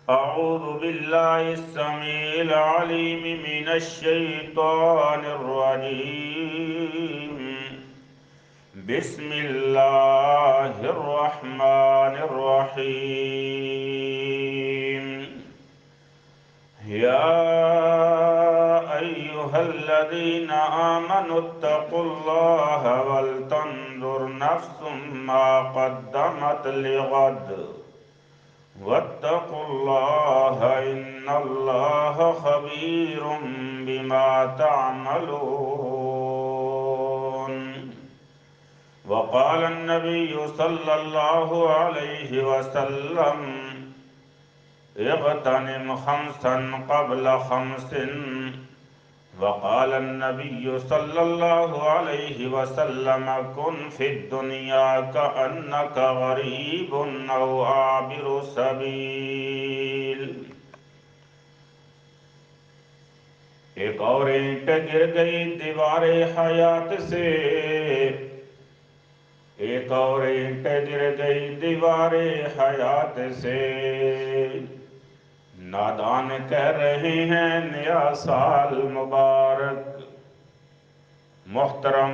أعوذ بالله السميع العليم من الشيطان الرجيم. بسم الله الرحمن الرحيم. يا أيها الذين آمنوا اتقوا الله ولتنظر نفس ما قدمت لغد واتقوا الله إن الله خبير بما تعملون. وقال النبي صلى الله عليه وسلم اغتنم خمسا قبل خمس. وقال النبي صلى الله عليه وسلم كن في الدنيا كأنك غريب أو عابر سبيل. ایک اور اینٹ گر گئی دیوار حیات سے، ایک اور اینٹ گر گئی دیوار حیات سے. نادان کہہ رہے ہیں نیا سال مبارک. محترم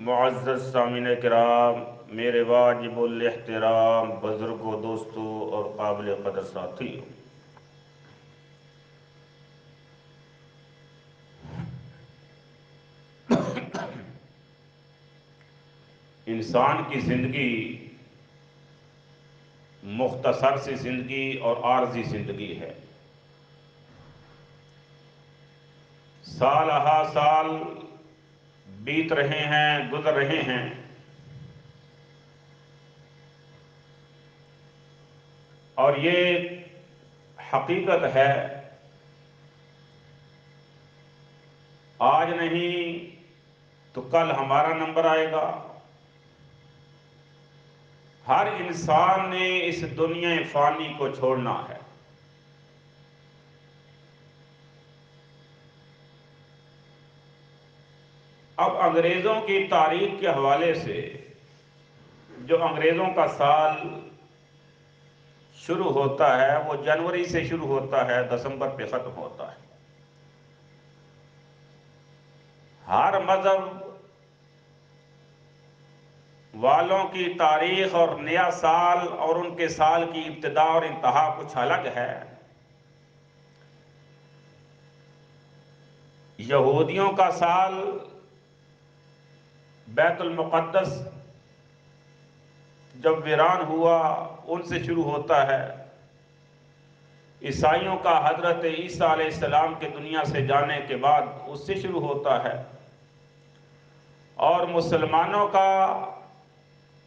معزز سامعین کرام، میرے واجب الاحترام بزرگوں، دوستوں اور قابل قدر ساتھیوں، انسان کی زندگی مختصر سی زندگی اور عارضی زندگی ہے. سال ہا سال بیت رہے ہیں، گزر رہے ہیں. اور یہ حقیقت ہے، آج نہیں تو کل ہمارا نمبر آئے گا. ہر انسان نے اس دنیا فانی کو چھوڑنا ہے. اب انگریزوں کی تاریخ کے حوالے سے جو انگریزوں کا سال شروع ہوتا ہے وہ جنوری سے شروع ہوتا ہے، دسمبر پہ ختم ہوتا ہے. ہر مذہب والوں کی تاریخ اور نیا سال اور ان کے سال کی ابتدا اور انتہا کچھ الگ ہے. یہودیوں کا سال بیت المقدس جب ویران ہوا ان سے شروع ہوتا ہے. عیسائیوں کا حضرت عیسیٰ علیہ السلام کے دنیا سے جانے کے بعد اس سے شروع ہوتا ہے. اور مسلمانوں کا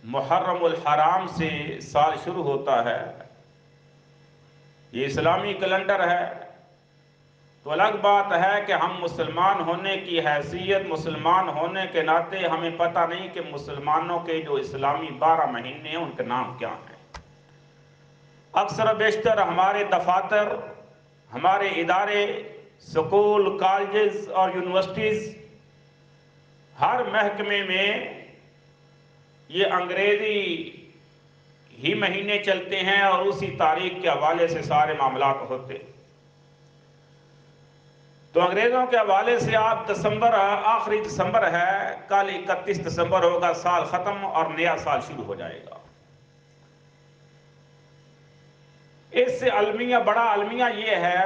محرم الحرام سے سال شروع ہوتا ہے. یہ اسلامی کیلنڈر ہے. تو الگ بات ہے کہ ہم مسلمان ہونے کی حیثیت، مسلمان ہونے کے ناطے ہمیں پتہ نہیں کہ مسلمانوں کے جو اسلامی 12 مہینے ہیں ان کے نام کیا ہیں. اکثر و بیشتر ہمارے دفاتر، ہمارے ادارے، سکول، کالجز اور یونیورسٹیز، ہر محکمے میں یہ انگریزی ہی مہینے چلتے ہیں اور اسی تاریخ کے حوالے سے سارے معاملات ہوتے. تو انگریزوں کے حوالے سے آپ دسمبر، آخری دسمبر ہے، کل 31 دسمبر ہوگا، سال ختم اور نیا سال شروع ہو جائے گا. اس سے بڑا المیہ یہ ہے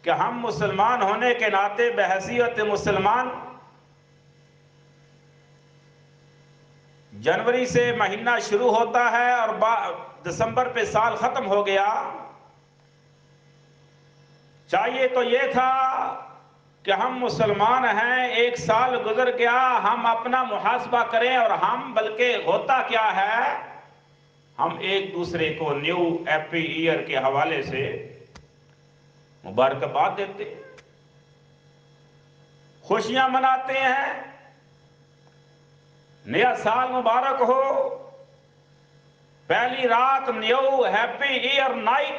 کہ ہم مسلمان ہونے کے ناطے بحیثیت مسلمان جنوری سے مہینہ شروع ہوتا ہے اور دسمبر پہ سال ختم ہو گیا. چاہیے تو یہ تھا کہ ہم مسلمان ہیں، ایک سال گزر گیا، ہم اپنا محاسبہ کریں اور ہم بلکہ ہوتا کیا ہے، ہم ایک دوسرے کو نیو ہیپی ایئر کے حوالے سے مبارکباد دیتے ہیں، خوشیاں مناتے ہیں. نیا سال مبارک ہو، پہلی رات نیو ہیپی ایئر نائٹ،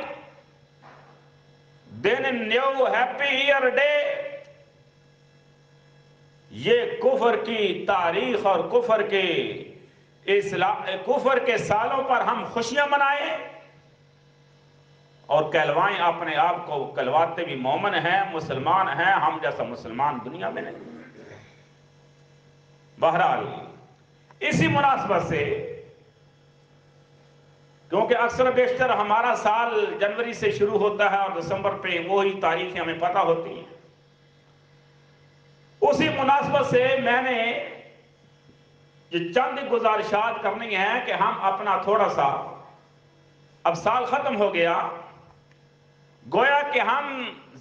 دن نیو ہیپی ایئر ڈے. یہ کفر کی تاریخ اور کفر کے سالوں پر ہم خوشیاں منائیں. اور کہلوائیں اپنے آپ کو، کہلواتے بھی مومن ہیں، مسلمان ہیں، ہم جیسا مسلمان دنیا میں نہیں۔ بہرحال اسی مناسبت سے، کیونکہ اکثر بیشتر ہمارا سال جنوری سے شروع ہوتا ہے اور دسمبر پہ وہی تاریخیں ہمیں پتہ ہوتی ہیں، اسی مناسبت سے میں نے یہ چند گزارشات کرنی ہیں کہ ہم اپنا تھوڑا سا، اب سال ختم ہو گیا، گویا کہ ہم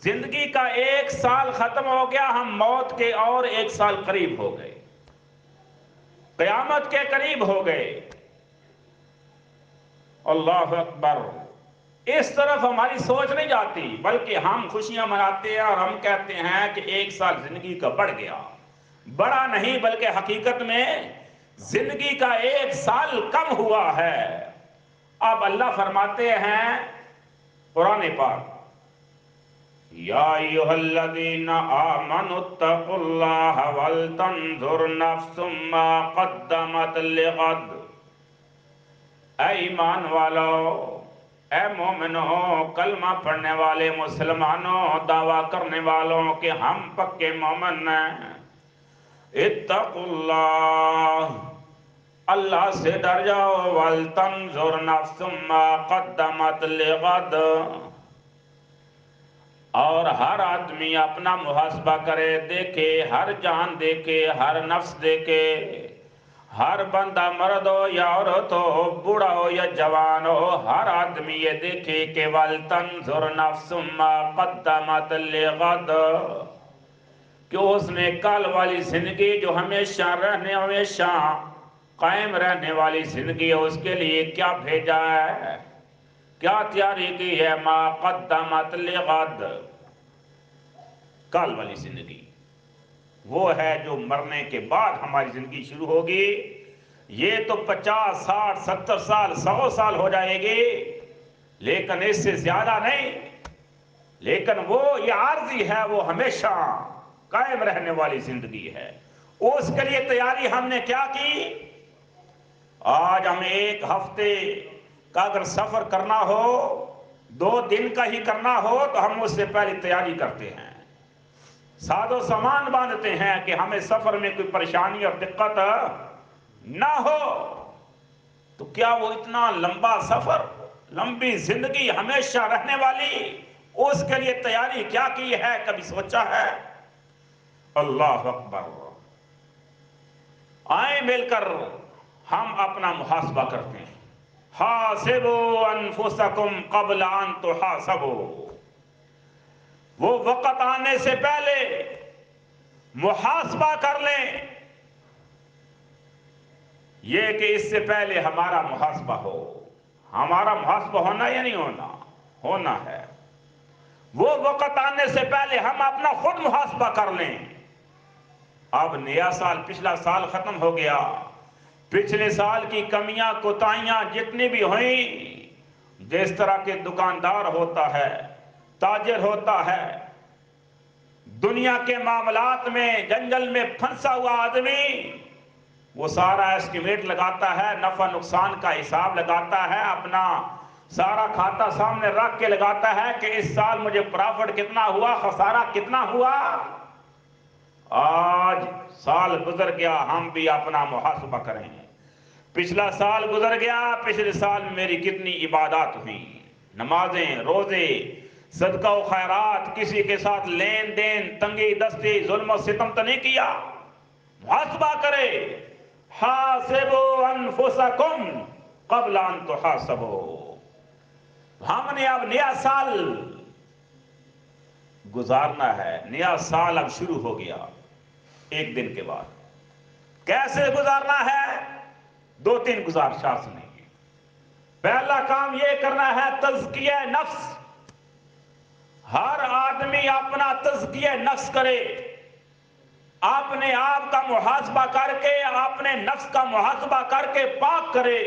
زندگی کا ایک سال ختم ہو گیا، ہم موت کے اور ایک سال قریب ہو گئے، قیامت کے قریب ہو گئے۔ اللہ اکبر۔ اس طرف ہماری سوچ نہیں جاتی، بلکہ ہم خوشیاں مناتے ہیں اور ہم کہتے ہیں کہ ایک سال زندگی کا بڑھ گیا۔ بڑا نہیں، بلکہ حقیقت میں زندگی کا ایک سال کم ہوا ہے۔ اب اللہ فرماتے ہیں قرآن پاک، یا ایھا الذین آمنوا اتقوا اللہ ولتنظر نفس ما قدمت لغد۔ اے ایمان والو، اے مومنوں، کلمہ پڑھنے والے مسلمانوں، دعویٰ کرنے والوں کہ ہم پکے مومن ہیں، اتقوا اللہ، اللہ سے ڈر جاؤ، وَلْتَنْظُرْ نَفْسٌ مَّا قَدَّمَتْ لِغَدٍ، اور ہر آدمی اپنا محاسبہ کرے، دیکھے، ہر جان دیکھے، ہر نفس دیکھے، ہر بندہ مرد ہو یا عورت ہو، بوڑھا ہو یا جوان ہو، ہر آدمی یہ دیکھے کہ وَلْتَنْظُرْ نَفْسٌ مَّا قَدَّمَتْ لِغَدٍ، کہ اس نے کل والی زندگی جو ہمیشہ قائم رہنے والی زندگی ہے، اس کے لیے کیا بھیجا ہے، کیا تیاری کی ہے، ما قدمت لغد، کل والی زندگی وہ ہے جو مرنے کے بعد ہماری زندگی شروع ہوگی۔ یہ تو 50 60 70 سال 100 سال ہو جائے گی، لیکن اس سے زیادہ نہیں، لیکن وہ یہ عارضی ہے، وہ ہمیشہ قائم رہنے والی زندگی ہے۔ اس کے لیے تیاری ہم نے کیا کی؟ آج ہمیں ایک ہفتے کا اگر سفر کرنا ہو، 2 دن کا ہی کرنا ہو، تو ہم اس سے پہلے تیاری کرتے ہیں، ساز و سامان باندھتے ہیں کہ ہمیں سفر میں کوئی پریشانی اور دقت نہ ہو۔ تو کیا وہ اتنا لمبا سفر، لمبی زندگی ہمیشہ رہنے والی، اس کے لیے تیاری کیا کی ہے، کبھی سوچا ہے؟ اللہ اکبر۔ آئیں مل کر ہم اپنا محاسبہ کرتے ہیں۔ حاسبوا انفسکم قبل ان تحاسبوا، وہ وقت آنے سے پہلے محاسبہ کر لیں، یہ کہ اس سے پہلے ہمارا محاسبہ ہو۔ ہمارا محاسبہ ہونا یا نہیں ہونا؟ ہونا ہے۔ وہ وقت آنے سے پہلے ہم اپنا خود محاسبہ کر لیں۔ اب نیا سال، پچھلا سال ختم ہو گیا، پچھلے سال کی کمیاں کوتاہیاں جتنی بھی ہوئیں، جس طرح کے دکاندار ہوتا ہے، تاجر ہوتا ہے، دنیا کے معاملات میں جنجل میں پھنسا ہوا آدمی، وہ سارا ایسٹیمیٹ لگاتا ہے، نفع نقصان کا حساب لگاتا ہے، اپنا سارا کھاتا سامنے رکھ کے لگاتا ہے کہ اس سال مجھے پرافٹ کتنا ہوا، خسارہ کتنا ہوا۔ آج سال گزر گیا، ہم بھی اپنا محاسبہ کریں۔ پچھلا سال گزر گیا، پچھلے سال میں میری کتنی عبادات ہوئیں، نمازیں، روزے، صدقہ و خیرات، کسی کے ساتھ لین دین، تنگی دستی، ظلم و ستم تو نہیں کیا؟ محاسبہ کرے۔ حاسبوا انفسکم قبل ان تحاسبوا۔ ہم نے اب نیا سال گزارنا ہے، نیا سال اب شروع ہو گیا ایک دن کے بعد۔ کیسے گزارنا ہے؟ 2-3 گزارشات سنیں گے۔ پہلا کام یہ کرنا ہے تزکیہ نفس۔ ہر آدمی اپنا تزکیہ نفس کرے، اپنے آپ کا محاسبہ کر کے، اپنے نفس کا محاسبہ کر کے پاک کرے۔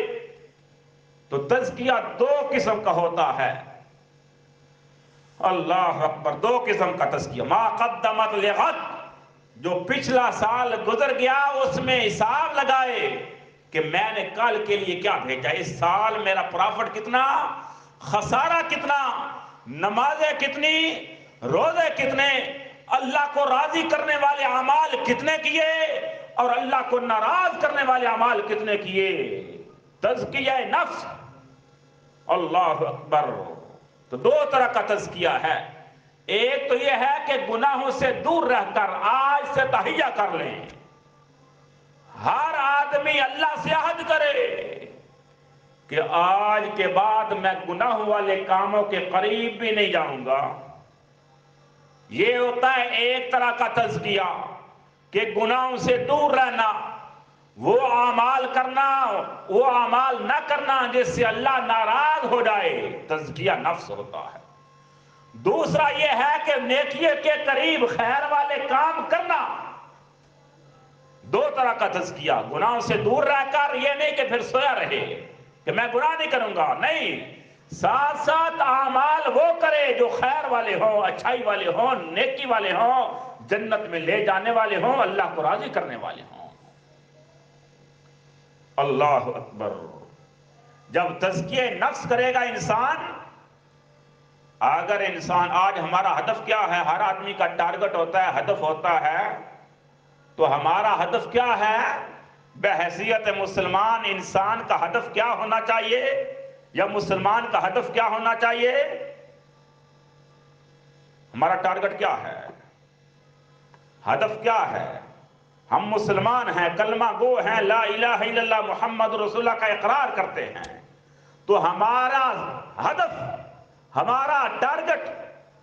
تو تزکیہ 2 قسم کا ہوتا ہے۔ اللہ اکبر، 2 قسم کا تزکیہ۔ ما قدمت لغد، جو پچھلا سال گزر گیا اس میں حساب لگائے کہ میں نے کل کے لیے کیا بھیجا، اس سال میرا پرافٹ کتنا، خسارہ کتنا، نمازیں کتنی، روزے کتنے، اللہ کو راضی کرنے والے اعمال کتنے کیے اور اللہ کو ناراض کرنے والے اعمال کتنے کیے۔ تزکیہ نفس، اللہ اکبر۔ تو دو طرح کا تزکیہ ہے، ایک تو یہ ہے کہ گناہوں سے دور رہ کر آج سے تہیہ کر لیں، ہر آدمی اللہ سے عہد کرے کہ آج کے بعد میں گناہوں والے کاموں کے قریب بھی نہیں جاؤں گا۔ یہ ہوتا ہے ایک طرح کا تزکیہ کہ گناہوں سے دور رہنا، وہ اعمال کرنا، وہ اعمال نہ کرنا جس سے اللہ ناراض ہو جائے، تزکیہ نفس ہوتا ہے۔ دوسرا یہ ہے کہ نیکی کے قریب خیر والے کام کرنا، دو طرح کا تزکیہ، گناہوں سے دور رہ کر یہ نہیں کہ پھر سویا رہے کہ میں گناہ نہیں کروں گا، نہیں، ساتھ ساتھ اعمال وہ کرے جو خیر والے ہوں، اچھائی والے ہوں، نیکی والے ہوں، جنت میں لے جانے والے ہوں، اللہ کو راضی کرنے والے ہوں۔ اللہ اکبر۔ جب تزکیہ نفس کرے گا انسان، اگر انسان، آج ہمارا ہدف کیا ہے، ہر آدمی کا ٹارگٹ ہوتا ہے، ہدف ہوتا ہے، تو ہمارا ہدف کیا ہے؟ بحیثیت مسلمان انسان کا ہدف کیا ہونا چاہیے، یا مسلمان کا ہدف کیا ہونا چاہیے؟ ہمارا ٹارگٹ کیا ہے، ہدف کیا ہے؟ ہم مسلمان ہیں، کلمہ گو ہیں، لا الہ الا اللہ محمد رسول اللہ کا اقرار کرتے ہیں، تو ہمارا ہدف، ہمارا ٹارگٹ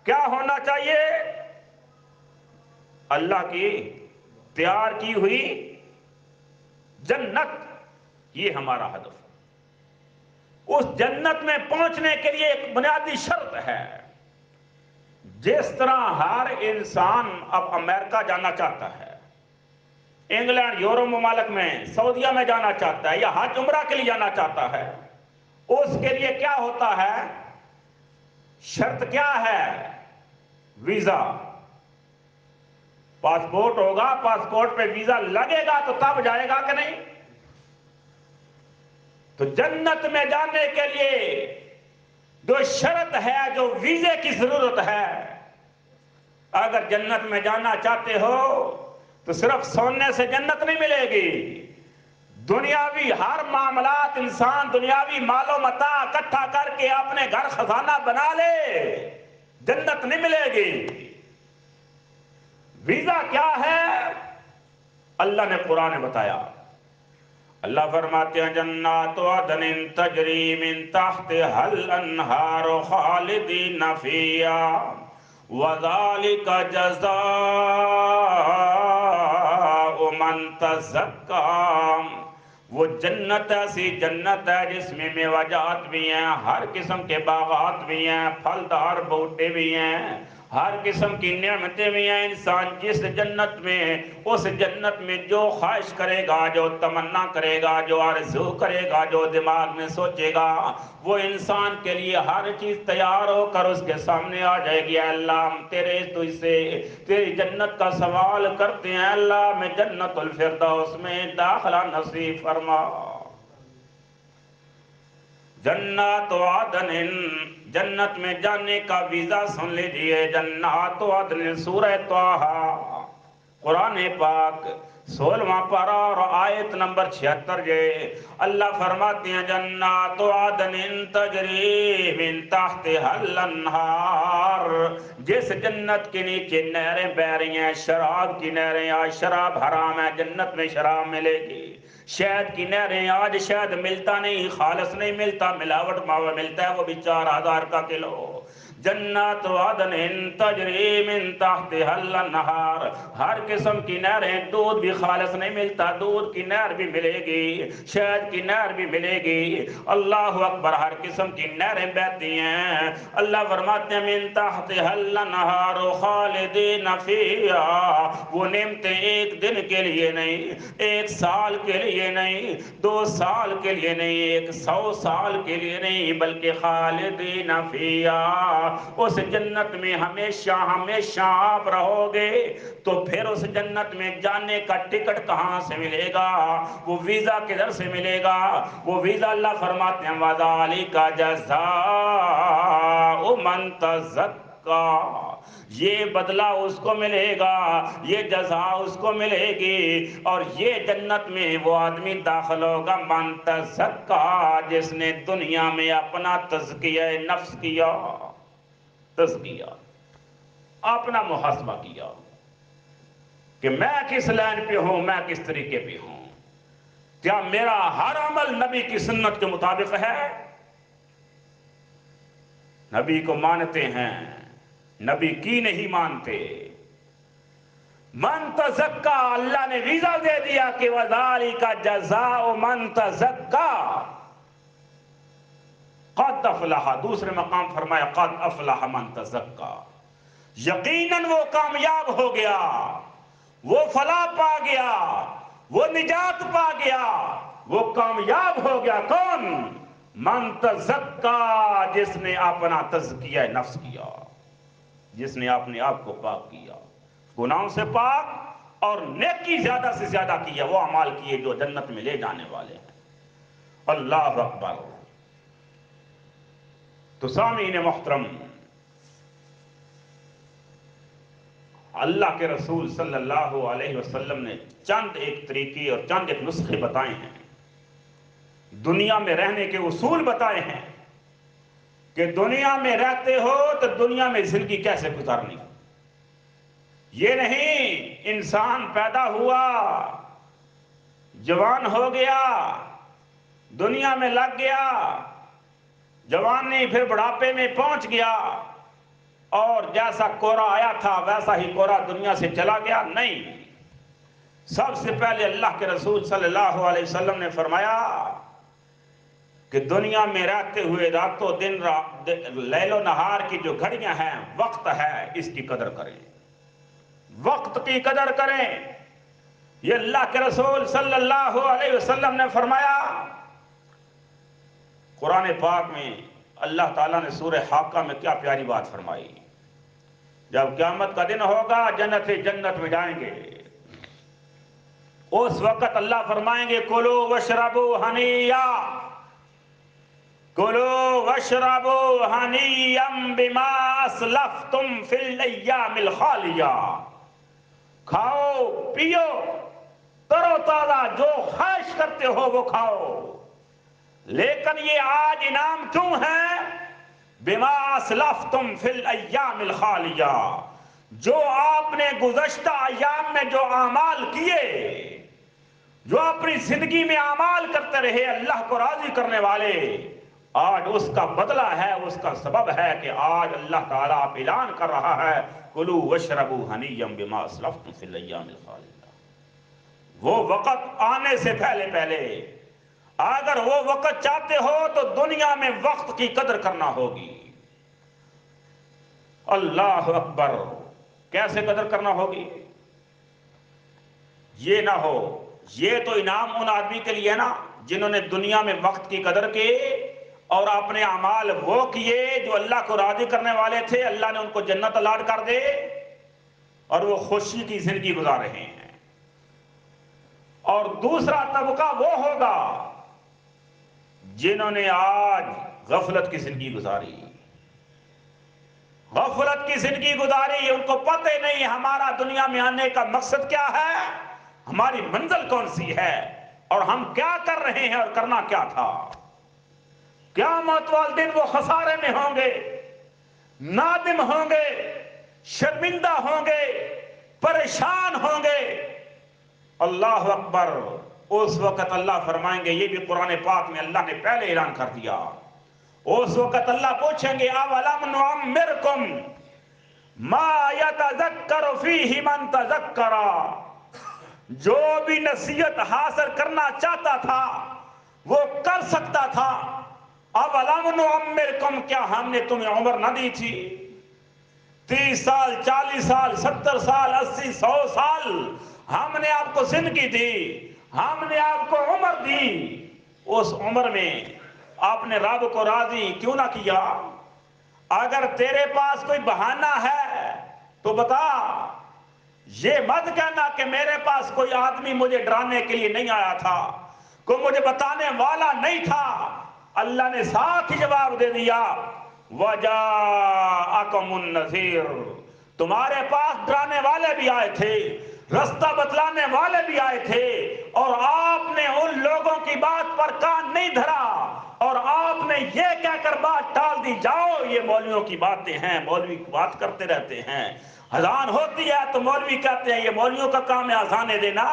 کیا ہونا چاہیے؟ اللہ کی تیار کی ہوئی جنت، یہ ہمارا ہدف ہے۔ اس جنت میں پہنچنے کے لیے ایک بنیادی شرط ہے، جس طرح ہر انسان اب امریکہ جانا چاہتا ہے، انگلینڈ، یورپ ممالک میں، سعودیہ میں جانا چاہتا ہے، یا حج عمرہ کے لیے جانا چاہتا ہے، اس کے لیے کیا ہوتا ہے؟ شرط کیا ہے؟ ویزا، پاسپورٹ ہوگا، پاسپورٹ پہ ویزا لگے گا تو تب جائے گا کہ نہیں؟ تو جنت میں جانے کے لیے جو شرط ہے، جو ویزے کی ضرورت ہے، اگر جنت میں جانا چاہتے ہو تو صرف سونے سے جنت نہیں ملے گی، دنیاوی ہر معاملات، انسان دنیاوی مال و متاع اکٹھا کر کے اپنے گھر خزانہ بنا لے، جنت نہیں ملے گی۔ ویزا کیا ہے؟ اللہ نے قرآن میں بتایا، اللہ فرماتے ہیں جنات عدن تجری من تحتها الانہار خالدین فیہا وذالک جزاء من تزکی۔ وہ جنت ایسی جنت ہے جس میں میوجات بھی ہیں، ہر قسم کے باغات بھی ہیں، پھلدار بوٹے بھی ہیں، ہر قسم کی نعمتیں بھی ہیں۔ انسان جس جنت میں، اس جنت میں جو خواہش کرے گا، جو تمنا کرے گا، جو آرزو کرے گا، جو دماغ میں سوچے گا، وہ انسان کے لیے ہر چیز تیار ہو کر اس کے سامنے آ جائے گی۔ اے اللہ، ہم تیرے تو سے تیری جنت کا سوال کرتے ہیں، اللہ میں جنت الفردوس میں داخلہ نصیب فرما۔ جنات عدن، جنت میں جانے کا ویزا سن لیجئے، جنات عدن، سورہ طٰہٰ، قرآن پاک 16واں پارہ اور آیت نمبر 76، اللہ فرماتے ہیں جنات عدن تجری من تحتها الانہار، جس جنت کے نیچے نہریں بہ رہی ہیں، شراب کی نہریں، آج شراب حرام ہے، جنت میں شراب ملے گی۔ شہد کی نہریں، آج شہد ملتا نہیں، خالص نہیں ملتا، ملاوٹ ماوا ملتا ہے، وہ بھی 4000 کا کلو۔ جنات عدن تجری من تحتها الانہار، ہر قسم کی نہریں، دودھ بھی خالص نہیں ملتا، دودھ کی نہر بھی ملے گی، شہد کی نہر بھی ملے گی، اللہ اکبر، ہر قسم کی نہریں بہتی ہیں۔ اللہ فرماتے ہیں من تحتها الانہار خالدین فیہا، وہ نعمتیں ایک دن کے لیے نہیں، ایک سال کے لیے نہیں، 2 سال کے لیے نہیں، 100 سال کے لیے نہیں، بلکہ خالدین فیہا، اس جنت میں ہمیشہ ہمیشہ آپ رہو گے، تو پھر اس جنت میں جانے کا ٹکٹ کہاں سے ملے گا؟ وہ ویزا کدھر سے ملے گا؟ وہ ویزا اللہ فرماتے ہیں وَذَلِكَ جَزَاءُ مَن تَزَكَّىٰ، یہ بدلہ اس کو ملے گا، یہ جزا اس کو ملے گی، اور یہ جنت میں وہ آدمی داخل ہوگا من تزکا، جس نے دنیا میں اپنا تزکیہ نفس کیا، تزکیہ اپنا محاسبہ کیا کہ میں کس لائن پہ ہوں، میں کس طریقے پہ ہوں، کیا میرا ہر عمل نبی کی سنت کے مطابق ہے؟ نبی کو مانتے ہیں، نبی کی نہیں مانتے۔ من تزکا، اللہ نے ویزا دے دیا کہ وَذَلِكَ جَزَاءُ مَن تَزَكَّىٰ قَدْ أَفْلَحَ، دوسرے مقام فرمایا قَدْ أَفْلَحَ مَن تَزَكَّىٰ، یقیناً وہ کامیاب ہو گیا، وہ فلاح پا گیا، وہ نجات پا گیا، وہ کامیاب ہو گیا۔ کون؟ من تزکا، جس نے اپنا تزکیہ نفس کیا، جس نے اپنے آپ کو پاک کیا، گناہوں سے پاک اور نیکی زیادہ سے زیادہ کیا، وہ اعمال کیے جو جنت میں لے جانے والے ہیں۔ اللہ اکبر۔ تو سامعین محترم، اللہ کے رسول صلی اللہ علیہ وسلم نے چند ایک طریقے اور چند ایک نسخے بتائے ہیں، دنیا میں رہنے کے اصول بتائے ہیں کہ دنیا میں رہتے ہو تو دنیا میں زندگی کیسے گزارنی۔ یہ نہیں انسان پیدا ہوا، جوان ہو گیا، دنیا میں لگ گیا، جوانی پھر بڑھاپے میں پہنچ گیا، اور جیسا کورا آیا تھا ویسا ہی کورا دنیا سے چلا گیا۔ نہیں، سب سے پہلے اللہ کے رسول صلی اللہ علیہ وسلم نے فرمایا کہ دنیا میں رہتے ہوئے رات و دن، لیل و نہار کی جو گھڑیاں ہیں، وقت ہے، اس کی قدر کریں، وقت کی قدر کریں۔ یہ اللہ کے رسول صلی اللہ علیہ وسلم نے فرمایا۔ قرآن پاک میں اللہ تعالیٰ نے سورہ حاقہ میں کیا پیاری بات فرمائی، جب قیامت کا دن ہوگا جنت میں جائیں گے، اس وقت اللہ فرمائیں گے کلوا واشربوا ہنیّا، کلوا واشربوا ہنیّا بما اسلفتم فی الایام الخالیہ، کھاؤ پیو ترو تازہ، جو خواہش کرتے ہو وہ کھاؤ، لیکن یہ آج انعام کیوں ہے؟ بما اسلفتم فی الایام الخالیہ، جو آپ نے گزشتہ ایام میں جو اعمال کیے، جو اپنی زندگی میں اعمال کرتے رہے اللہ کو راضی کرنے والے، آج اس کا بدلہ ہے، اس کا سبب ہے کہ آج اللہ تعالیٰ آپ اعلان کر رہا ہے کلوا واشربوا ہنیّا بما اسلفتم فی الایام الخالیہ۔ وہ وقت آنے سے پہلے پہلے اگر وہ وقت چاہتے ہو تو دنیا میں وقت کی قدر کرنا ہوگی۔ اللہ اکبر، کیسے قدر کرنا ہوگی؟ یہ نہ ہو، یہ تو انعام ان آدمی کے لیے نا جنہوں نے دنیا میں وقت کی قدر کی اور اپنے اعمال وہ کیے جو اللہ کو راضی کرنے والے تھے، اللہ نے ان کو جنت الاٹ کر دے اور وہ خوشی کی زندگی گزار رہے ہیں۔ اور دوسرا طبقہ وہ ہوگا جنہوں نے آج غفلت کی زندگی گزاری، غفلت کی زندگی گزاری، ان کو پتہ ہی نہیں ہمارا دنیا میں آنے کا مقصد کیا ہے، ہماری منزل کون سی ہے، اور ہم کیا کر رہے ہیں اور کرنا کیا تھا۔ قیامت والے دن وہ خسارے میں ہوں گے، نادم ہوں گے، شرمندہ ہوں گے، پریشان ہوں گے۔ اللہ اکبر۔ اس وقت اللہ فرمائیں گے، یہ بھی قرآن پاک میں اللہ نے پہلے اعلان کر دیا، اس وقت اللہ پوچھیں گے اولم نعمرکم ما یتذکر فیہ من تذکر، جو بھی نصیحت حاصل کرنا چاہتا تھا وہ کر سکتا تھا۔ اولم نعمرکم، کیا ہم نے تمہیں عمر نہ دی تھی؟ 30 سال، 40 سال، 70 سال، 80، 100 سال ہم نے آپ کو زندگی دی، ہم نے آپ کو عمر دی۔ اس عمر میں آپ نے رب کو راضی کیوں نہ کیا؟ اگر تیرے پاس کوئی بہانہ ہے تو بتا، یہ مت کہنا کہ میرے پاس کوئی آدمی مجھے ڈرانے کے لیے نہیں آیا تھا، کوئی مجھے بتانے والا نہیں تھا۔ اللہ نے ساتھ ہی جواب دے دیا، وَجَاءَكُمُ النَّذِيرُ، تمہارے پاس ڈرانے والے بھی آئے تھے، رستہ بتلانے والے بھی آئے تھے، اور آپ نے ان لوگوں کی بات پر کان نہیں دھرا، اور آپ نے یہ کہہ کر بات ٹال دی، جاؤ یہ مولویوں کی باتیں ہیں، مولوی بات کرتے رہتے ہیں۔ اذان ہوتی ہے تو مولوی کہتے ہیں یہ مولویوں کا کام ہے اذانیں دینا،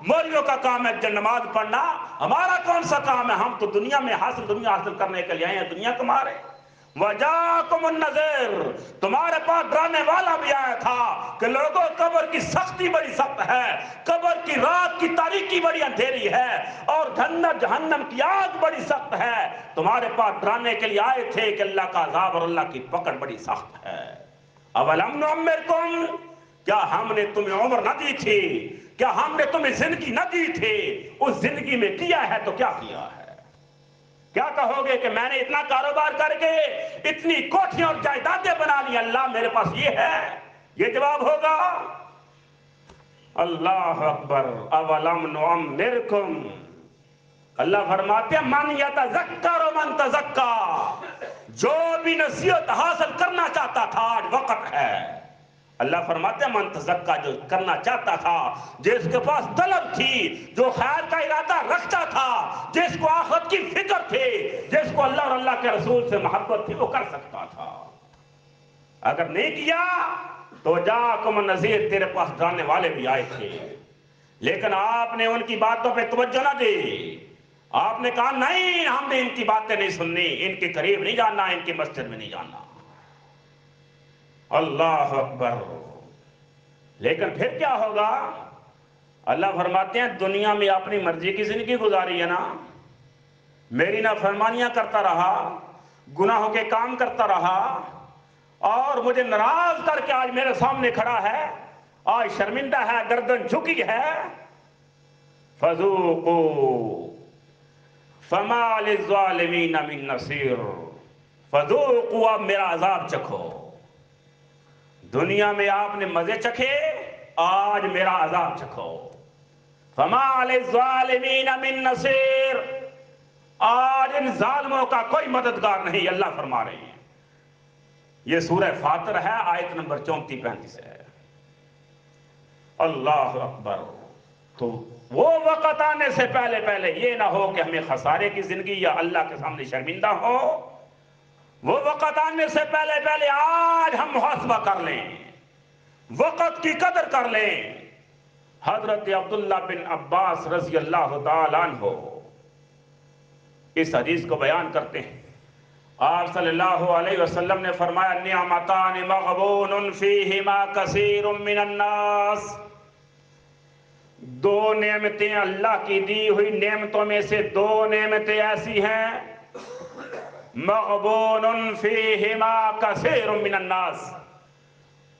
مولویوں کا کام ہے نماز پڑھنا، ہمارا کون سا کام ہے؟ ہم تو دنیا حاصل کرنے کے لیے آئے ہیں، دنیا کما رہے ہیں۔ وَجَاءَكُمُ النَّذِيرُ، تمہارے پاس ڈرانے والا بھی آیا تھا کہ لوگوں قبر کی سختی بڑی سخت ہے، قبر کی رات کی تاریکی بڑی اندھیری ہے، اور جہنم کی آگ بڑی سخت ہے۔ تمہارے پاس ڈرانے کے لیے آئے تھے کہ اللہ کا عذاب اور اللہ کی پکڑ بڑی سخت ہے۔ اولم نعمرکم، کیا ہم نے تمہیں عمر نہ دی تھی؟ کیا ہم نے تمہیں زندگی نہ دی تھی؟ اس زندگی میں کیا ہے تو کیا کیا ہے؟ کیا کہو گے کہ میں نے اتنا کاروبار کر کے اتنی کوٹھیاں اور جائیدادیں بنا لی، اللہ میرے پاس یہ ہے؟ یہ جواب ہوگا۔ اللہ اکبر، اولم نعمرکم، اللہ فرماتے ہیں من یتذکر من تزکا، جو بھی نصیحت حاصل کرنا چاہتا تھا آج وقت ہے۔ اللہ فرماتے ہیں من تزکا، جو کرنا چاہتا تھا، جس کے پاس طلب تھی، جو خیر کا ارادہ رکھتا تھا، جس کو آخرت کی فکر تھی، جس کو اللہ اور اللہ کے رسول سے محبت تھی، وہ کر سکتا تھا۔ اگر نہیں کیا تو جاءکم النذیر، تیرے پاس ڈرانے والے بھی آئے تھے، لیکن آپ نے ان کی باتوں پہ توجہ نہ دی۔ آپ نے کہا نہیں، ہم نے ان کی باتیں نہیں سننی، ان کے قریب نہیں جانا، ان کی مسجد میں نہیں جانا۔ اللہ اکبر۔ لیکن پھر کیا ہوگا؟ اللہ فرماتے ہیں دنیا میں اپنی مرضی کی زندگی گزاری ہے نا، میری نافرمانیاں کرتا رہا، گناہوں کے کام کرتا رہا، اور مجھے ناراض کر کے آج میرے سامنے کھڑا ہے، آج شرمندہ ہے، گردن جھکی ہے۔ فذوقوا فما للظالمین من نصیر، فذوقوا، اب میرا عذاب چکھو۔ دنیا میں آپ نے مزے چکھے، آج میرا عذاب چکھو۔ فما للظالمین من نصیر، آج ان ظالموں کا کوئی مددگار نہیں، اللہ فرما رہے ہیں۔ یہ سورہ فاطر ہے، آیت نمبر 34-35 ہے۔ اللہ اکبر۔ تو وہ وقت آنے سے پہلے پہلے یہ نہ ہو کہ ہمیں خسارے کی زندگی یا اللہ کے سامنے شرمندہ ہو، وہ وقت آنے سے پہلے پہلے آج ہم محاسبہ کر لیں، وقت کی قدر کر لیں۔ حضرت عبداللہ بن عباس رضی اللہ تعالیٰ عنہ اس حدیث کو بیان کرتے ہیں، آپ صلی اللہ علیہ وسلم نے فرمایا نعمتان مغبون فیہما کثیر من الناس، دو نعمتیں اللہ کی دی ہوئی نعمتوں میں سے دو نعمتیں ایسی ہیں، مغبون فیہما کثیر من الناس،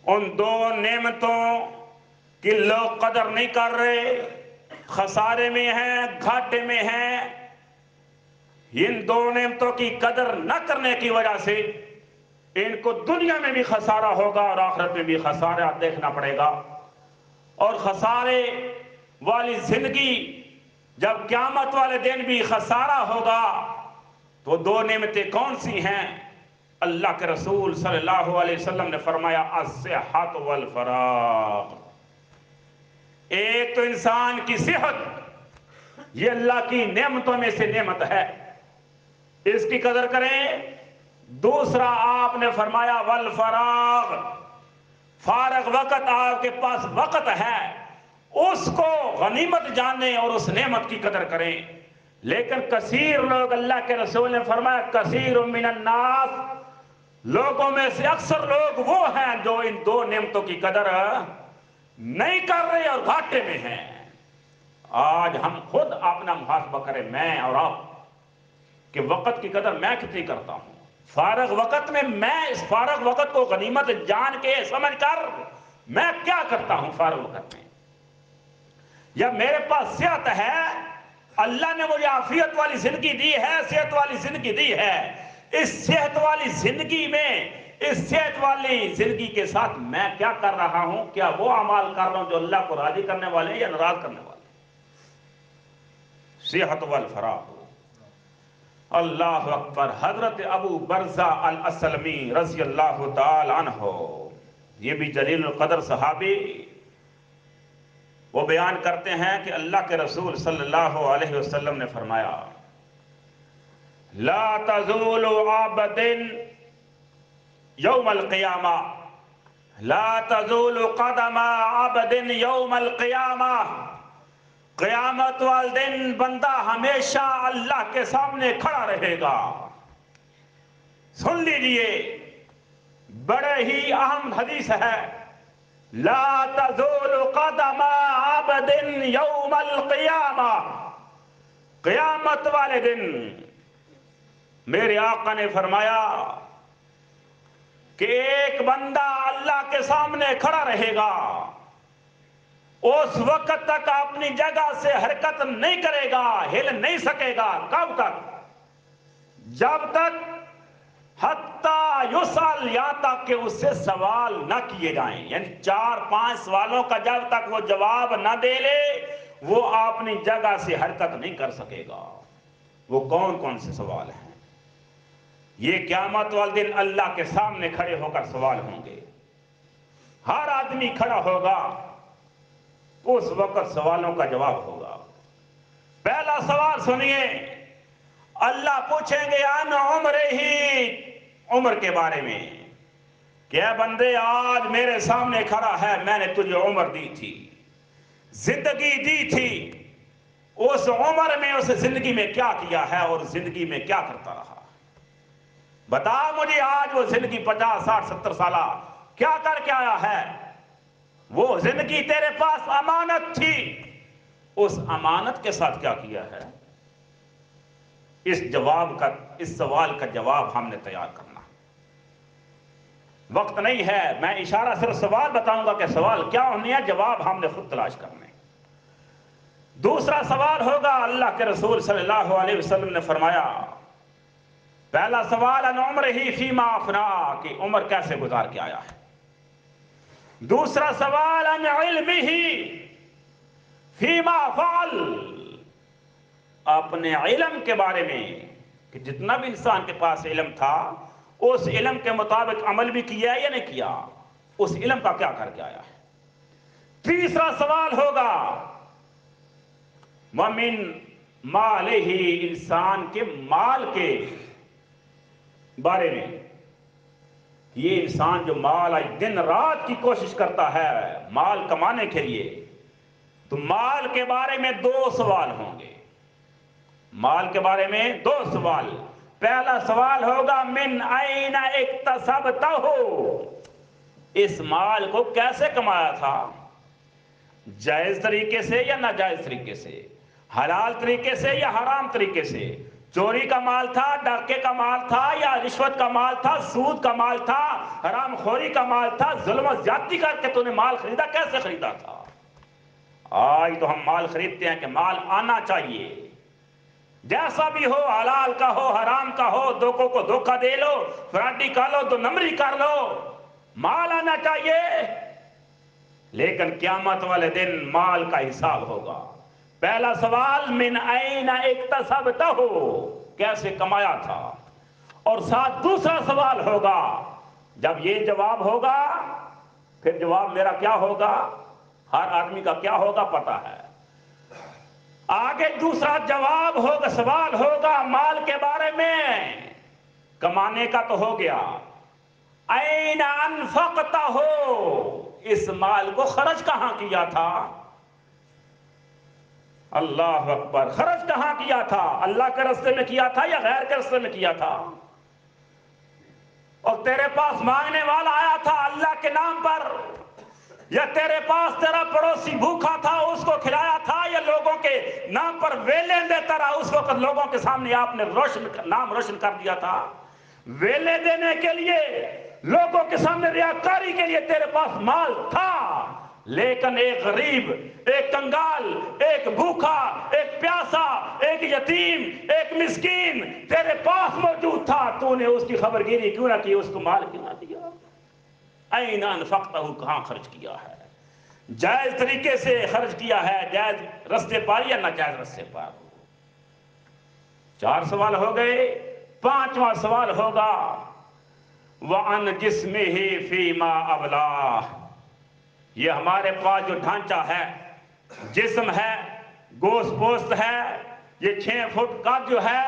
ان دو نعمتوں کی لوگ قدر نہیں کر رہے، خسارے میں ہیں، گھاٹے میں ہیں۔ ان دو نعمتوں کی قدر نہ کرنے کی وجہ سے ان کو دنیا میں بھی خسارہ ہوگا اور آخرت میں بھی خسارہ دیکھنا پڑے گا۔ اور خسارے والی زندگی جب قیامت والے دن بھی خسارہ ہوگا تو دو نعمتیں کون سی ہیں؟ اللہ کے رسول صلی اللہ علیہ وسلم نے فرمایا الصحت والفراغ، ایک تو انسان کی صحت، یہ اللہ کی نعمتوں میں سے نعمت ہے، اس کی قدر کریں۔ دوسرا آپ نے فرمایا والفراغ، فارغ وقت آپ کے پاس وقت ہے، اس کو غنیمت جانیں اور اس نعمت کی قدر کریں۔ لیکن کثیر لوگ، اللہ کے رسول نے فرمایا کثیر من الناس، لوگوں میں سے اکثر لوگ وہ ہیں جو ان دو نعمتوں کی قدر نہیں کر رہے اور گھاٹے میں ہیں۔ آج ہم خود اپنا محاسبہ کریں، میں اور آپ، کہ وقت کی قدر میں کتنی کرتا ہوں، فارغ وقت میں میں اس فارغ وقت کو غنیمت جان کے سمجھ کر میں کیا کرتا ہوں فارغ وقت میں؟ یا میرے پاس صحت ہے، اللہ نے مجھے عافیت والی زندگی دی ہے، صحت والی زندگی دی ہے، اس صحت والی زندگی میں اس صحت والی زندگی کے ساتھ میں کیا کر رہا ہوں؟ کیا وہ اعمال کر رہا ہوں جو اللہ کو راضی کرنے والے ہیں یا ناراض کرنے والے ہیں؟ صحت والفراغ. اللہ اکبر. حضرت ابو برزہ الاسلمی رضی اللہ تعالی عنہ، یہ بھی جلیل القدر صحابی، وہ بیان کرتے ہیں کہ اللہ کے رسول صلی اللہ علیہ وسلم نے فرمایا لا تزول عبد یوم القیامہ، لا تزول قدم عبد یوم القیامہ، قیامت والے دن بندہ ہمیشہ اللہ کے سامنے کھڑا رہے گا. سن لیجئے، بڑے ہی اہم حدیث ہے. لا تزول قدم عبد یوم القیامہ، قیامت والے دن میرے آقا نے فرمایا کہ ایک بندہ اللہ کے سامنے کھڑا رہے گا، اس وقت تک اپنی جگہ سے حرکت نہیں کرے گا، ہل نہیں سکے گا. کب تک؟ جب تک حتیٰ یسأل، یہاں تک کہ اس سے سوال نہ کیے جائیں. یعنی 4-5 سوالوں کا جب تک وہ جواب نہ دے لے وہ اپنی جگہ سے حرکت نہیں کر سکے گا. وہ کون کون سے سوال ہیں؟ یہ قیامت والے دن اللہ کے سامنے کھڑے ہو کر سوال ہوں گے. ہر آدمی کھڑا ہوگا، اس وقت سوالوں کا جواب ہوگا. پہلا سوال سنیے، اللہ پوچھیں گے عن عمرہ، عمر کے بارے میں کہ اے بندے آج میرے سامنے کھڑا ہے، میں نے تجھے عمر دی تھی، زندگی دی تھی، اس عمر میں اس زندگی میں کیا کیا ہے اور زندگی میں کیا کرتا رہا؟ بتا مجھے آج وہ زندگی 50 60 70 سالہ کیا کر کے آیا ہے؟ وہ زندگی تیرے پاس امانت تھی، اس امانت کے ساتھ کیا کیا ہے؟ اس سوال کا جواب ہم نے تیار کرنا. وقت نہیں ہے، میں اشارہ صرف سوال بتاؤں گا کہ سوال کیا ہونے ہیں، جواب ہم نے خود تلاش کرنے. دوسرا سوال ہوگا، اللہ کے رسول صلی اللہ علیہ وسلم نے فرمایا پہلا سوال عن عمرہ فیما افنا، کہ عمر کیسے گزار کے آیا ہے. دوسرا سوال عن علمہ فیما فعل، اپنے علم کے بارے میں کہ جتنا بھی انسان کے پاس علم تھا اس علم کے مطابق عمل بھی کیا ہے یا نہیں کیا، اس علم کا کیا کر کے آیا ہے. تیسرا سوال ہوگا ومن مالہ، انسان کے مال کے بارے میں. یہ انسان جو مال دن رات کی کوشش کرتا ہے مال کمانے کے لیے، تو مال کے بارے میں 2 سوال ہوں گے. مال کے بارے میں 2 سوال. پہلا سوال ہوگا من این اکتسبتہ، اس مال کو کیسے کمایا تھا؟ جائز طریقے سے یا ناجائز طریقے سے؟ حلال طریقے سے یا حرام طریقے سے؟ چوری کا مال تھا، ڈاکے کا مال تھا، یا رشوت کا مال تھا، سود کا مال تھا، حرام خوری کا مال تھا؟ ظلم و زیادتی کر کے تو نے مال خریدا، کیسے خریدا تھا؟ آج تو ہم مال خریدتے ہیں کہ مال آنا چاہیے، جیسا بھی ہو، حلال کا ہو حرام کا ہو، دھوکوں کو دھوکہ دے لو، فراڈی کر لو، 2 نمبری کر لو، مال آنا چاہیے. لیکن قیامت والے دن مال کا حساب ہوگا. پہلا سوال من این اکتسبتہ، کیسے کمایا تھا، اور ساتھ دوسرا سوال ہوگا. جب یہ جواب ہوگا پھر جواب میرا کیا ہوگا، ہر آدمی کا کیا ہوگا پتہ ہے. آگے دوسرا جواب ہوگا، سوال ہوگا مال کے بارے میں. کمانے کا تو ہو گیا، این انفقتہ، اس مال کو خرچ کہاں کیا تھا؟ اللہ اکبر. خرچ کہاں کیا تھا؟ اللہ کے راستے میں کیا تھا یا غیر کے راستے میں کیا تھا؟ اور تیرے پاس مانگنے والا آیا تھا اللہ کے نام پر، یا تیرے پاس تیرا پڑوسی بھوکا تھا اس کو کھلایا تھا، یا لوگوں کے نام پر ویلے دیتا رہا، اس وقت لوگوں کے سامنے آپ نے نام روشن کر دیا تھا؟ ویلے دینے کے لیے، لوگوں کے سامنے ریاکاری کے لیے تیرے پاس مال تھا، لیکن ایک غریب، ایک کنگال، ایک بھوکا، ایک ایک پیاسا، ایک یتیم، ایک مسکین تیرے پاس موجود تھا، تو نے اس کی خبر گیری کیوں نہ کی، اس کو مال کیوں نہ دیا؟ اَيْنَ أَنفَقْتَهُ، کہاں خرچ کیا ہے؟ جائز طریقے سے خرچ کیا ہے، جائز رستے پار یا ناجائز رستے پار؟ 4 سوال ہو گئے، 5واں سوال ہوگا وَعَنْ جِسْمِهِ فِي مَا أَبْلَاهُ، یہ ہمارے پاس جو ڈھانچہ ہے، جسم ہے، گوشت پوست ہے، یہ 6 فٹ کا جو ہے،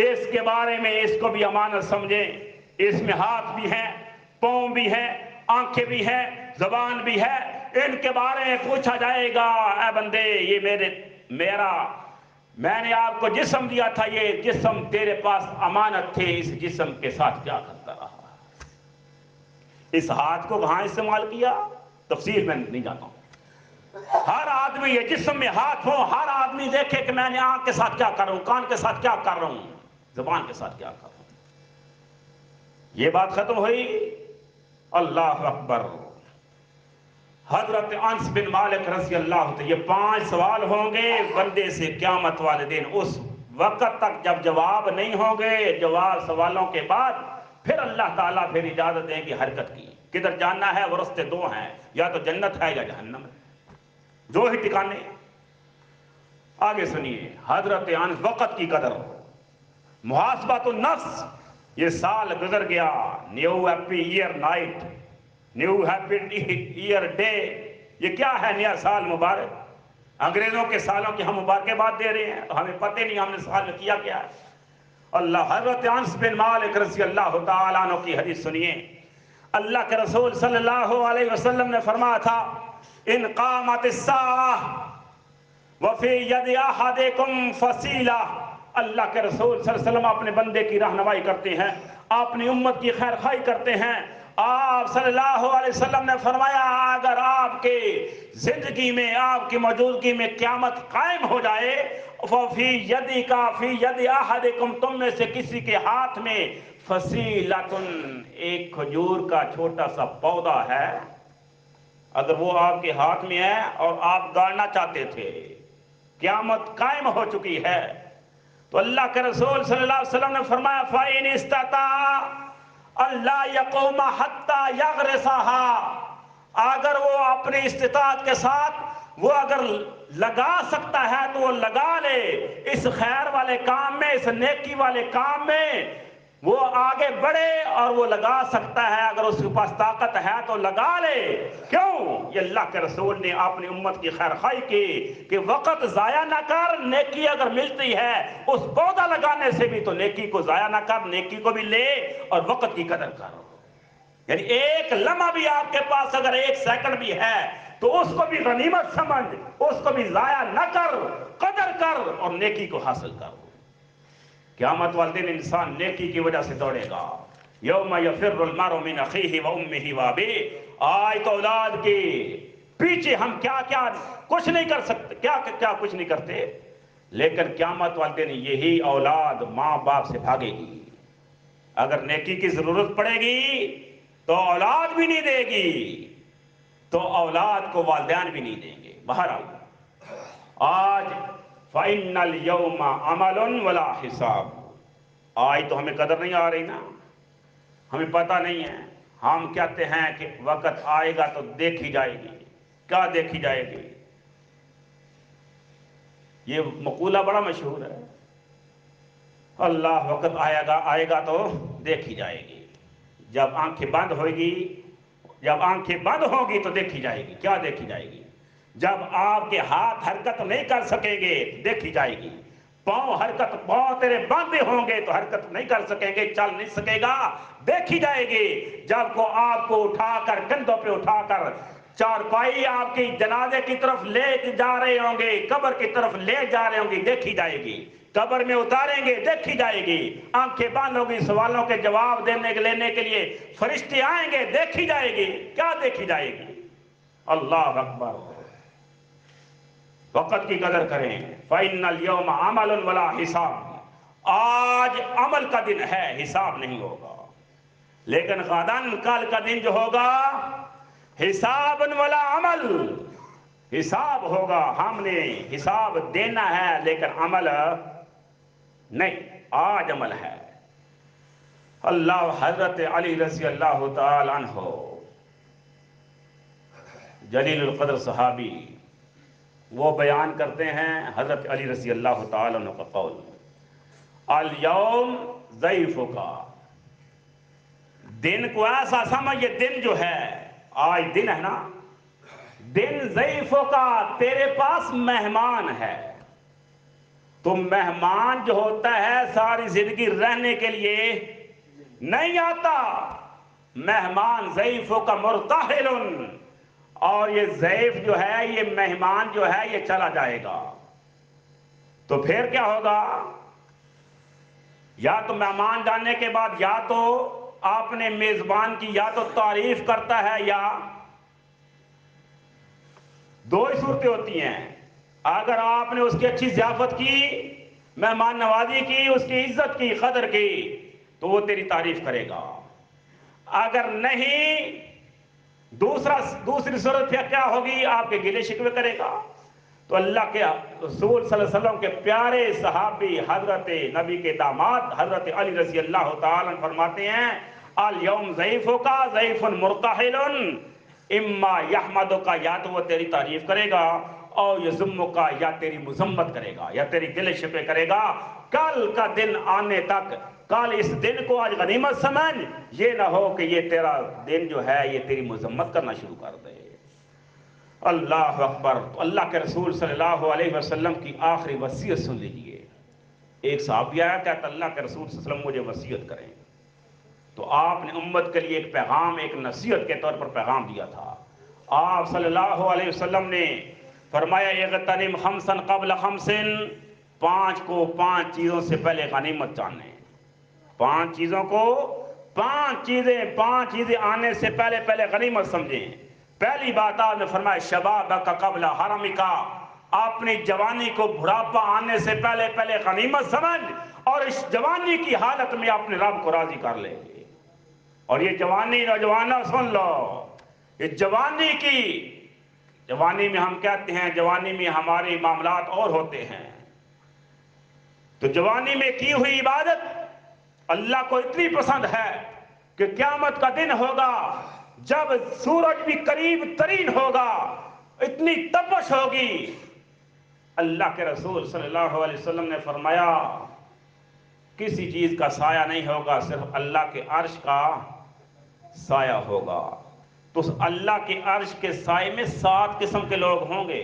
اس کے بارے میں اس کو بھی امانت سمجھیں۔ اس میں ہاتھ بھی ہیں، پاؤں بھی ہیں، آنکھیں بھی ہیں، زبان بھی ہے، ان کے بارے میں پوچھا جائے گا، اے بندے یہ میں نے آپ کو جسم دیا تھا، یہ جسم تیرے پاس امانت تھے، اس جسم کے ساتھ کیا کرتا رہا؟ اس ہاتھ کو کہاں استعمال کیا؟ تفصیل میں نہیں جاتا ہوں۔ ہر آدمی یہ جسم میں ہاتھ ہو، ہر آدمی دیکھے کہ میں نے آنکھ کے ساتھ کیا کر رہا ہوں، کان کے ساتھ کیا کر رہا ہوں، زبان کے ساتھ کیا کر رہا ہوں۔ یہ بات ختم ہوئی؟ اللہ اکبر۔ حضرت انس بن مالک رضی اللہ عنہ، یہ 5 سوال ہوں گے بندے سے قیامت والے دن، اس وقت تک جب جواب نہیں ہوں گے، جواب سوالوں کے بعد پھر اللہ تعالیٰ پھر اجازت دیں گی حرکت کی۔ کدھر جاننا ہے؟ وہ رستے 2 ہیں، یا تو جنت ہے یا جہنم ہے، 2 ہی ٹھکانے۔ آگے سنیے، حضرت انس، وقت کی قدر، محاسبۃ النفس۔ یہ سال گزر گیا، new happy year night, new happy year day, یہ کیا ہے نیا سال مبارک؟ انگریزوں کے سالوں کی ہم مبارکباد دے رہے ہیں، ہمیں پتہ نہیں ہم نے سال میں کیا کیا ہے۔ اللہ، حضرت انس بن مالک رضی اللہ تعالیٰ عنہ کی حدیث سنیے۔ اللہ کے رسول صلی اللہ علیہ وسلم نے فرمایا تھا، ان قامت الساعہ وفی ید احدکم فصیلہ۔ اللہ کے رسول صلی اللہ علیہ وسلم اپنے بندے کی رہنمائی کرتے ہیں، اپنی امت کی خیر خواہی کرتے ہیں۔ آپ صلی اللہ علیہ وسلم نے فرمایا، اگر آپ کے زندگی میں، آپ کی موجودگی میں قیامت قائم ہو جائے، فی یدک فی ید احدکم، تم میں سے کسی کے ہاتھ میں فصیلۃ، ایک کھجور کا چھوٹا سا پودا ہے، اگر وہ آپ کے ہاتھ میں ہے اور آپ گاڑنا چاہتے تھے، قیامت قائم ہو چکی ہے، تو اللہ کے رسول صلی اللہ علیہ وسلم نے فرمایا، فَإِنِ اسْتَطَاعَ اللہ یقوم حتی یغرسہا، اگر وہ اپنی استطاعت کے ساتھ وہ اگر لگا سکتا ہے تو وہ لگا لے، اس خیر والے کام میں، اس نیکی والے کام میں وہ آگے بڑھے، اور وہ لگا سکتا ہے، اگر اس کے پاس طاقت ہے تو لگا لے۔ کیوں؟ یہ اللہ کے رسول نے اپنی امت کی خیر خواہی کی کہ وقت ضائع نہ کر، نیکی اگر ملتی ہے اس پودا لگانے سے بھی تو نیکی کو ضائع نہ کر، نیکی کو بھی لے اور وقت کی قدر کر۔ یعنی ایک لمحہ بھی آپ کے پاس اگر 1 سیکنڈ بھی ہے تو اس کو بھی غنیمت سمجھ، اس کو بھی ضائع نہ کر، قدر کر اور نیکی کو حاصل کر۔ قیامت والے دن انسان نیکی کی وجہ سے دوڑے گا۔ یوم یفر المرء من اخیہ وامہ وابیہ، آج تو اولاد کے پیچھے ہم کیا کچھ نہیں کر سکتے، کیا کچھ نہیں کرتے، لیکن قیامت والے دن یہی اولاد ماں باپ سے بھاگے گی۔ اگر نیکی کی ضرورت پڑے گی تو اولاد بھی نہیں دے گی، تو اولاد کو والدین بھی نہیں دیں گے۔ بہرحال آج فَإِنَّ الْيَوْمَ عَمَلٌ وَلَا حِسَابٌ، آج تو ہمیں قدر نہیں آ رہی نا، ہمیں پتہ نہیں ہے، ہم کہتے ہیں کہ وقت آئے گا تو دیکھی جائے گی۔ کیا دیکھی جائے گی؟ یہ مقولہ بڑا مشہور ہے، اللہ وقت آئے گا تو دیکھی جائے گی۔ جب آنکھیں بند ہوگی تو دیکھی جائے گی۔ کیا دیکھی جائے گی؟ جب آپ کے ہاتھ حرکت نہیں کر سکیں گے دیکھی جائے گی، پاؤں تیرے باندھے ہوں گے تو حرکت نہیں کر سکیں گے، چل نہیں سکے گا، دیکھی جائے گی۔ جب کو آپ کو اٹھا کر، کندھوں پہ اٹھا کر چارپائی آپ کی جنازے کی طرف لے جا رہے ہوں گے، قبر کی طرف لے جا رہے ہوں گے، دیکھی جائے گی۔ قبر میں اتاریں گے، دیکھی جائے گی۔ آنکھیں بند ہوگی، سوالوں کے جواب لینے کے لیے فرشتے آئیں گے، دیکھی جائے گی۔ کیا دیکھی جائے گی؟ اللہ اکبر۔ وقت کی قدر کریں۔ فَإِنَّ الْيَوْمَ عَمَلٌ وَلَا حِسَابٌ، آج عمل کا دن ہے، حساب نہیں ہوگا، لیکن غداً، کل کا دن جو ہوگا، حساب ولا عمل، حساب ہوگا، ہم نے حساب دینا ہے لیکن عمل نہیں، آج عمل ہے۔ اللہ حضرت علی رضی اللہ تعالی عنہ جلیل القدر صحابی، وہ بیان کرتے ہیں حضرت علی رضی اللہ تعالی عنہ کا قول، الیوم ضعیفک، دن کو ایسا سمجھ، یہ دن جو ہے، آج دن ہے نا، دن ضعیفک، تیرے پاس مہمان ہے۔ تو مہمان جو ہوتا ہے ساری زندگی رہنے کے لیے نہیں آتا، مہمان ضعیفک مرتحل، اور یہ ضعیف جو ہے، یہ مہمان جو ہے، یہ چلا جائے گا۔ تو پھر کیا ہوگا؟ یا تو مہمان جانے کے بعد یا تو آپ نے میزبان کی یا تو تعریف کرتا ہے، یا دو ہی صورتیں ہوتی ہیں۔ اگر آپ نے اس کی اچھی ضیافت کی، مہمان نوازی کی، اس کی عزت کی، قدر کی، تو وہ تیری تعریف کرے گا۔ اگر نہیں، دوسری صورت پھر کیا ہوگی؟ آپ کے گلے شکوے کرے گا۔ تو اللہ کے رسول صلی اللہ علیہ وسلم کے پیارے صحابی حضرت نبی کے داماد حضرت علی رضی اللہ تعالیٰ عنہ فرماتے ہیں، الیوم ضعیفک ضعیف مرتحل، اما یحمدک، یا تو وہ تیری تعریف کرے گا، اور یذمک، یا تیری مذمت کرے گا، یا تیری گلے شکوے کرے گا۔ کل کا دن آنے تک، کل اس دن کو آج غنیمت سمجھ، یہ نہ ہو کہ یہ تیرا دن جو ہے یہ تیری مذمت کرنا شروع کر دے۔ اللہ اکبر۔ تو اللہ کے رسول صلی اللہ علیہ وسلم کی آخری وصیت سن لیجئے۔ ایک صحابی آیا، کہتا اللہ کے رسول صلی اللہ علیہ وسلم مجھے وصیت کریں۔ تو آپ نے امت کے لیے ایک پیغام، ایک نصیحت کے طور پر پیغام دیا تھا۔ آپ صلی اللہ علیہ وسلم نے فرمایا، اغتنم خمسا قبل خمس، پانچ کو پانچ چیزوں سے پہلے غنیمت جانیں۔ پانچ چیزوں کو، پانچ چیزیں آنے سے پہلے غنیمت سمجھیں۔ پہلی بات آپ نے فرمایا، شبابک قبل حرمک، اپنی جوانی کو بڑھاپا آنے سے پہلے غنیمت سمجھ، اور اس جوانی کی حالت میں اپنے رب کو راضی کر لے۔ اور یہ جوانی، نوجوانوں سن لو، یہ جوانی میں ہم کہتے ہیں جوانی میں ہمارے معاملات اور ہوتے ہیں۔ تو جوانی میں کی ہوئی عبادت اللہ کو اتنی پسند ہے کہ قیامت کا دن ہوگا جب سورج بھی قریب ترین ہوگا، اتنی تپش ہوگی، اللہ کے رسول صلی اللہ علیہ وسلم نے فرمایا کسی چیز کا سایہ نہیں ہوگا، صرف اللہ کے عرش کا سایہ ہوگا۔ تو اس اللہ کے عرش کے سائے میں 7 قسم کے لوگ ہوں گے۔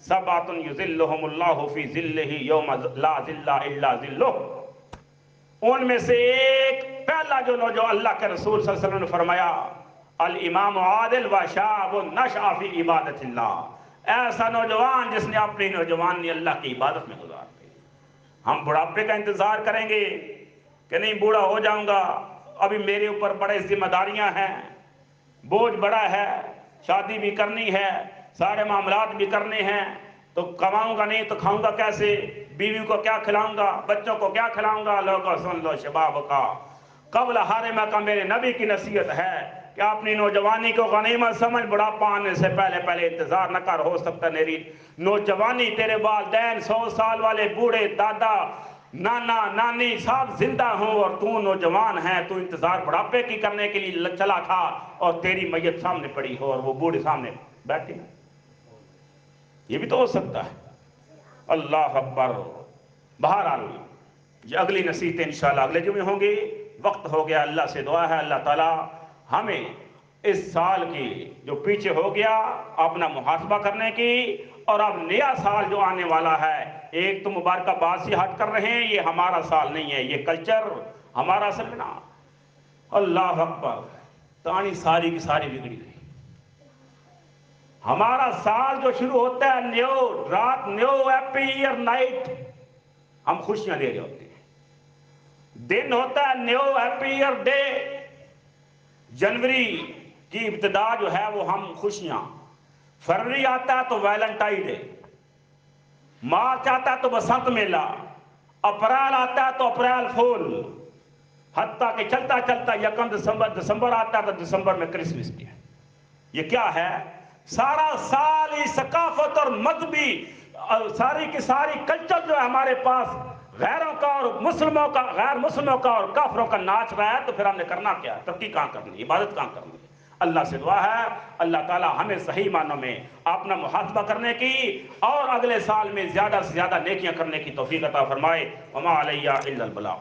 سبعۃ یظلھم اللہ فی ظلہ یوم لا ظل الا ظلہ، ان میں سے ایک پہلا جو اللہ کے رسول صلی اللہ علیہ وسلم نے فرمایا، الامام عادل و شاب نشأ فی عبادت اللہ، ایسا نوجوان جس نے اپنی نوجوانی اللہ کی عبادت میں گزار دی۔ ہم بڑھاپے کا انتظار کریں گے کہ نہیں بوڑھا ہو جاؤں گا، ابھی میرے اوپر بڑے ذمہ داریاں ہیں، بوجھ بڑا ہے، شادی بھی کرنی ہے، سارے معاملات بھی کرنے ہیں، تو کماؤں گا نہیں تو کھاؤں گا کیسے، بیوی کو کیا کھلاؤں گا، بچوں کو کیا کھلاؤں گا۔ لوگوں سن لو، شباب کا قبل حرمہ کا میرے نبی کی نصیحت ہے کہ اپنی نوجوانی کو غنیمت سمجھ، بڑھاپا آنے سے پہلے انتظار نہ کر۔ ہو سکتا میری نوجوانی تیرے والدین 100 سال والے بوڑھے، دادا، نانا، نانی سب زندہ ہوں اور تو نوجوان ہے، تو انتظار بڑھاپے کی کرنے کے لیے چلا تھا، اور تیری میت سامنے پڑی ہو اور وہ بوڑھے سامنے بیٹھے ہیں۔ یہ بھی تو ہو سکتا ہے۔ اللہ اکبر۔ بہرحال یہ اگلی نصیحتیں انشاءاللہ اگلے جمعے ہوں گی۔ وقت ہو گیا، اللہ سے دعا ہے اللہ تعالیٰ ہمیں اس سال کی جو پیچھے ہو گیا اپنا محاسبہ کرنے کی، اور اب نیا سال جو آنے والا ہے، ایک تو مبارکہ باد سے ہٹ کر رہے ہیں، یہ ہمارا سال نہیں ہے، یہ کلچر ہمارا اصل میں نا۔ اللہ اکبر، تانی ساری کی ساری بگڑی گئی۔ ہمارا سال جو شروع ہوتا ہے نیو رات، نیو ہیپی ایئر نائٹ، ہم خوشیاں لے رہے ہوتے ہیں۔ دن ہوتا ہے نیو ہیپی ایئر ڈے، جنوری کی ابتدا جو ہے وہ ہم خوشیاں، فروری آتا ہے تو ویلنٹائی ڈے، مارچ آتا ہے تو بسنت میلہ، اپریل آتا ہے تو اپریل فول، حتیٰ کہ چلتا چلتا 1 دسمبر آتا ہے تو دسمبر میں کرسمس ڈے۔ یہ کیا ہے؟ سارا سال ہی ثقافت اور مذہبی ساری کی ساری کلچر جو ہے ہمارے پاس غیروں کا اور مسلموں کا، غیر مسلموں کا اور کافروں کا ناچ رہا ہے، تو پھر ہم نے کرنا کیا ہے؟ ترقی کہاں کرنی، عبادت کہاں کرنی؟ اللہ سے دعا ہے اللہ تعالی ہمیں صحیح معنوں میں اپنا محاسبہ کرنے کی اور اگلے سال میں زیادہ سے زیادہ نیکیاں کرنے کی توفیق عطا فرمائے۔ وما علیہ الا البلاغ۔